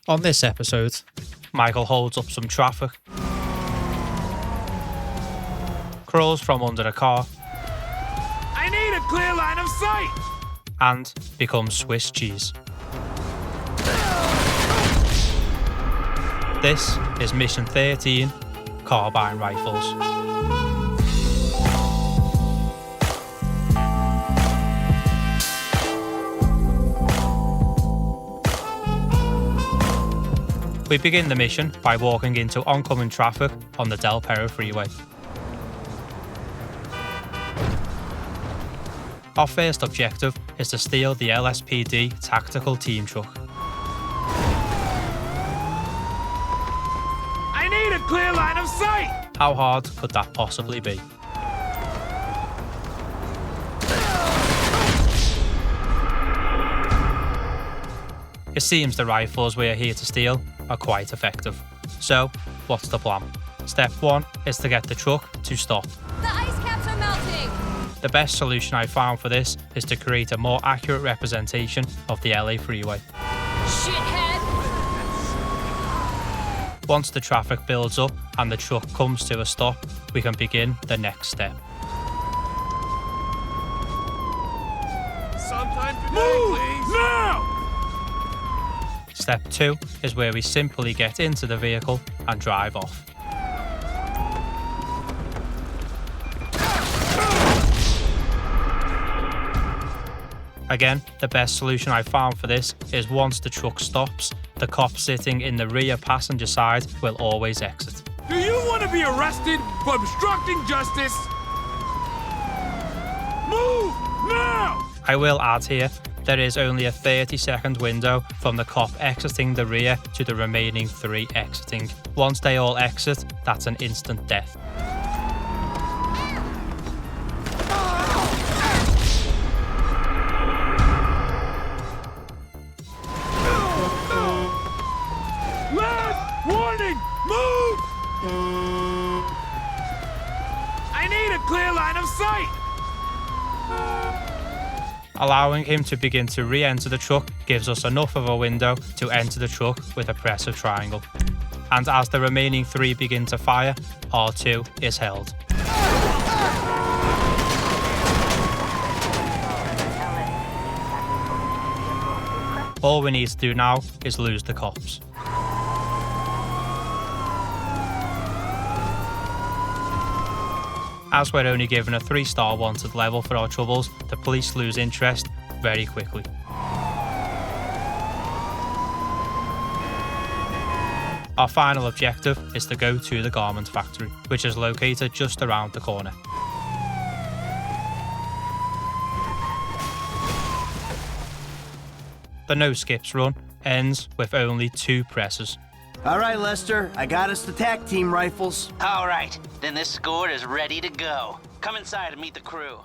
On this episode, Michael holds up some traffic, crawls from under a car, I need a clear line of sight! and becomes Swiss cheese. This is Mission 13, Carbine Rifles. We begin the mission by walking into oncoming traffic on the Del Perro freeway. Our first objective is to steal the LSPD tactical team truck. I need a clear line of sight! How hard could that possibly be? It seems the rifles we are here to steal are quite effective. So, what's the plan? Step 1 is to get the truck to stop. The ice caps are melting! The best solution I found for this is to create a more accurate representation of the LA freeway. Shithead! Once the traffic builds up and the truck comes to a stop, we can begin the next step. Sometime today, please! Now! Step 2 is where we simply get into the vehicle and drive off. Again, the best solution I found for this is once the truck stops, the cop sitting in the rear passenger side will always exit. Do you want to be arrested for obstructing justice? Move! Now! I will add here, there is only a 30-second window from the cop exiting the rear to the remaining 3 exiting. Once they all exit, that's an instant death. Last warning! Move! I need a clear line of sight! Allowing him to begin to re-enter the truck gives us enough of a window to enter the truck with a press of triangle. And as the remaining 3 begin to fire, R2 is held. All we need to do now is lose the cops. As we're only given a 3-star wanted level for our troubles, the police lose interest very quickly. Our final objective is to go to the garment factory, which is located just around the corner. The no skips run ends with only 2 presses. All right, Lester, I got us the TAC team rifles. All right, then this squad is ready to go. Come inside and meet the crew.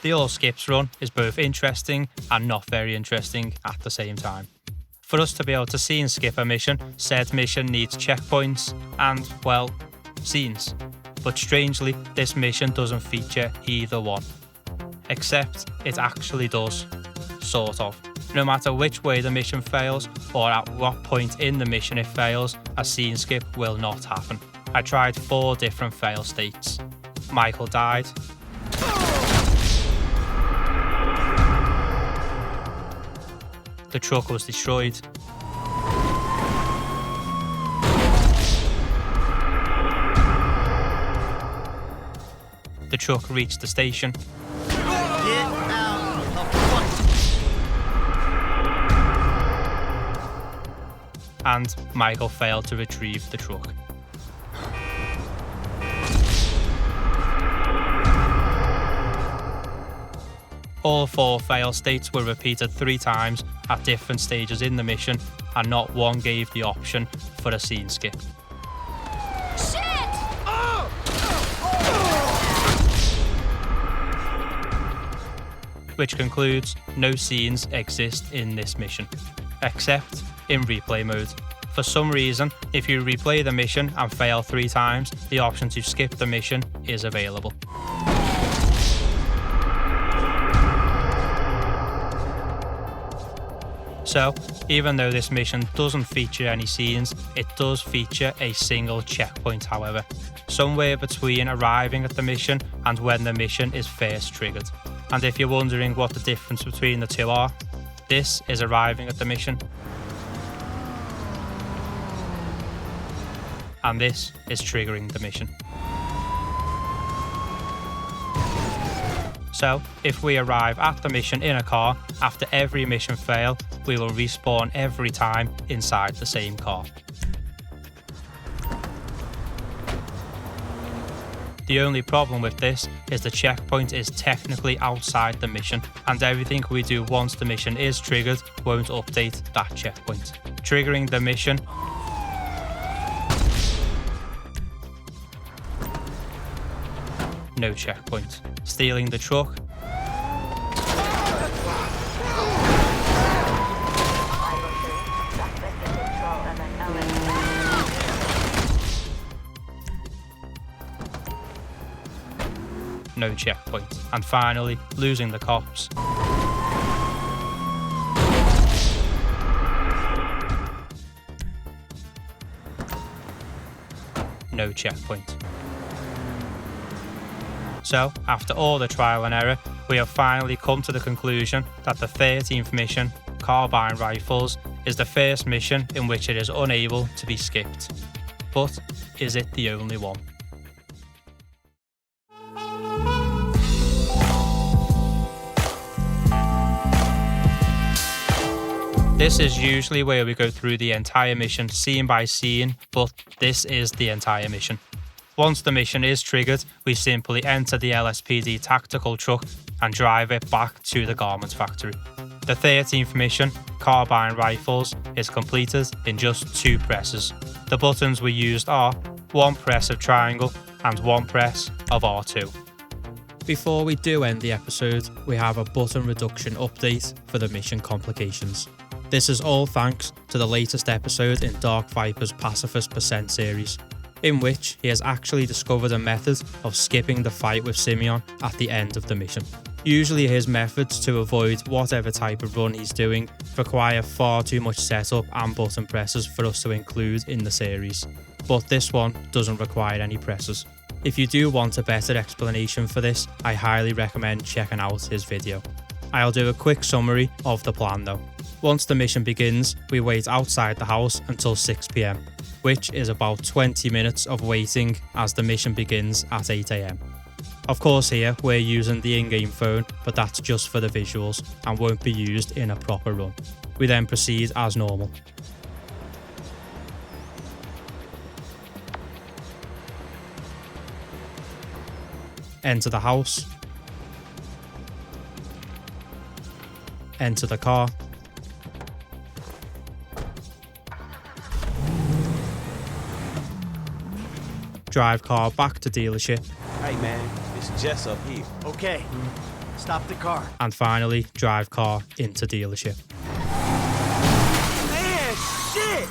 The all skips run is both interesting and not very interesting at the same time. For us to be able to scene skip a mission, said mission needs checkpoints and, well, scenes. But strangely, this mission doesn't feature either one. Except it actually does. Sort of. No matter which way the mission fails, or at what point in the mission it fails, a scene skip will not happen. I tried 4 different fail states. Michael died. The truck was destroyed. The truck reached the station. Get out of the And Michael failed to retrieve the truck. All 4 fail states were repeated 3 times at different stages in the mission, and not one gave the option for a scene skip. Shit! Which concludes no scenes exist in this mission, except in replay mode. For some reason, if you replay the mission and fail 3 times, the option to skip the mission is available. So, even though this mission doesn't feature any scenes, it does feature a single checkpoint however, somewhere between arriving at the mission and when the mission is first triggered. And if you're wondering what the difference between the two are, this is arriving at the mission, and this is triggering the mission. So, if we arrive at the mission in a car, after every mission fail, we will respawn every time inside the same car. The only problem with this is the checkpoint is technically outside the mission, and everything we do once the mission is triggered won't update that checkpoint. Triggering the mission no checkpoint. Stealing the truck no checkpoint. And finally, losing the cops no checkpoint. So, after all the trial and error, we have finally come to the conclusion that the 13th mission, Carbine Rifles, is the first mission in which it is unable to be skipped. But is it the only one? This is usually where we go through the entire mission scene by scene, but this is the entire mission. Once the mission is triggered, we simply enter the LSPD tactical truck and drive it back to the garment factory. The 13th mission, Carbine Rifles, is completed in just 2 presses. The buttons we used are 1 press of triangle and 1 press of R2. Before we do end the episode, we have a button reduction update for the mission complications. This is all thanks to the latest episode in Dark Viper's Pacifist Percent series, in which he has actually discovered a method of skipping the fight with Simeon at the end of the mission. Usually his methods to avoid whatever type of run he's doing require far too much setup and button presses for us to include in the series, but this one doesn't require any presses. If you do want a better explanation for this, I highly recommend checking out his video. I'll do a quick summary of the plan though. Once the mission begins, we wait outside the house until 6 PM, which is about 20 minutes of waiting as the mission begins at 8 AM. Of course here we're using the in-game phone, but that's just for the visuals and won't be used in a proper run. We then proceed as normal. Enter the house. Enter the car. Drive car back to dealership. Hey man, it's Jess up here. Okay, stop the car. And finally, drive car into dealership. Man, shit!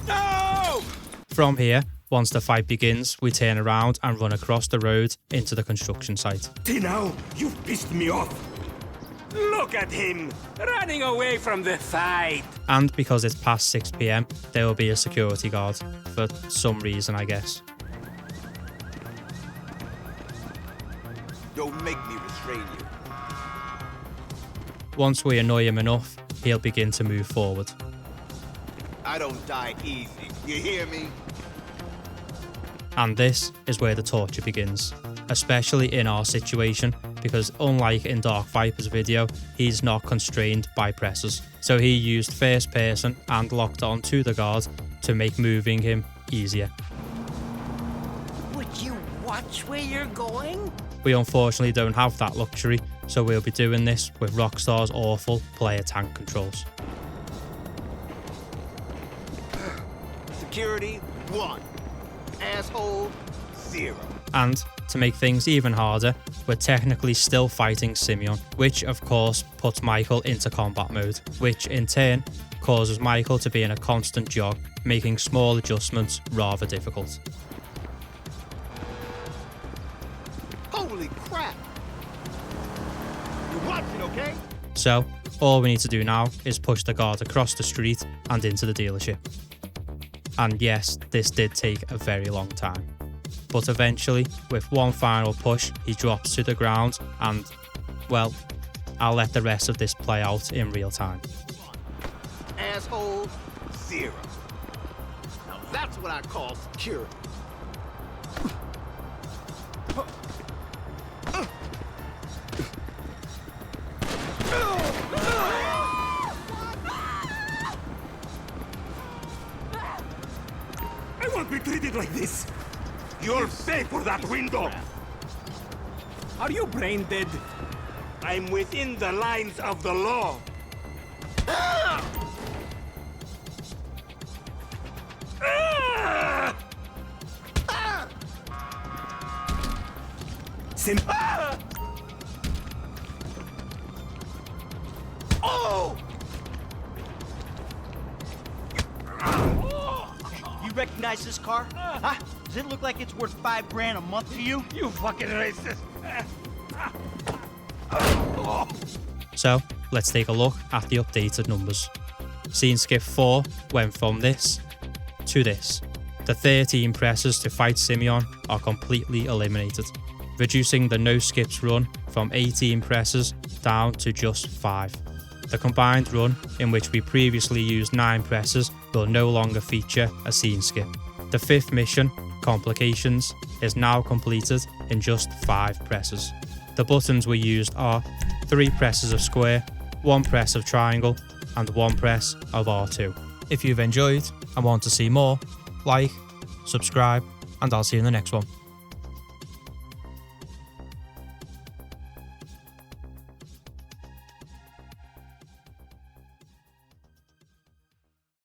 No! From here, once the fight begins, we turn around and run across the road into the construction site. See now, you've pissed me off. Look at him, running away from the fight. And because it's past 6 PM, there will be a security guard, for some reason I guess. Don't make me restrain you. Once we annoy him enough, he'll begin to move forward. I don't die easy, you hear me? And this is where the torture begins, especially in our situation, because unlike in Dark Viper's video, he's not constrained by presses. So he used first person and locked on to the guard to make moving him easier. Would you watch where you're going? We unfortunately don't have that luxury, so we'll be doing this with Rockstar's awful player tank controls. Security, 1. Asshole, 0. And to make things even harder, we're technically still fighting Simeon, which of course puts Michael into combat mode, which in turn causes Michael to be in a constant jog, making small adjustments rather difficult. Holy crap! You're watching, okay? So, all we need to do now is push the guard across the street and into the dealership. And yes, this did take a very long time. But eventually, with one final push, he drops to the ground and, well, I'll let the rest of this play out in real time. Asshole. 0. Now that's what I call security. I won't be treated like this. You'll pay for that window. Are you brain dead? I'm within the lines of the law. Sim. Oh! You recognize this car? Huh? Does it look like it's worth $5 grand a month to you? You fucking racist. So, let's take a look at the updated numbers. Scene skip 4 went from this to this. The 13 presses to fight Simeon are completely eliminated, reducing the no skips run from 18 presses down to just 5. The combined run, in which we previously used 9 presses, will no longer feature a scene skip. The 5th mission, Complications, is now completed in just 5 presses. The buttons we used are 3 presses of square, 1 press of triangle, and 1 press of R2. If you've enjoyed and want to see more, like, subscribe, and I'll see you in the next one.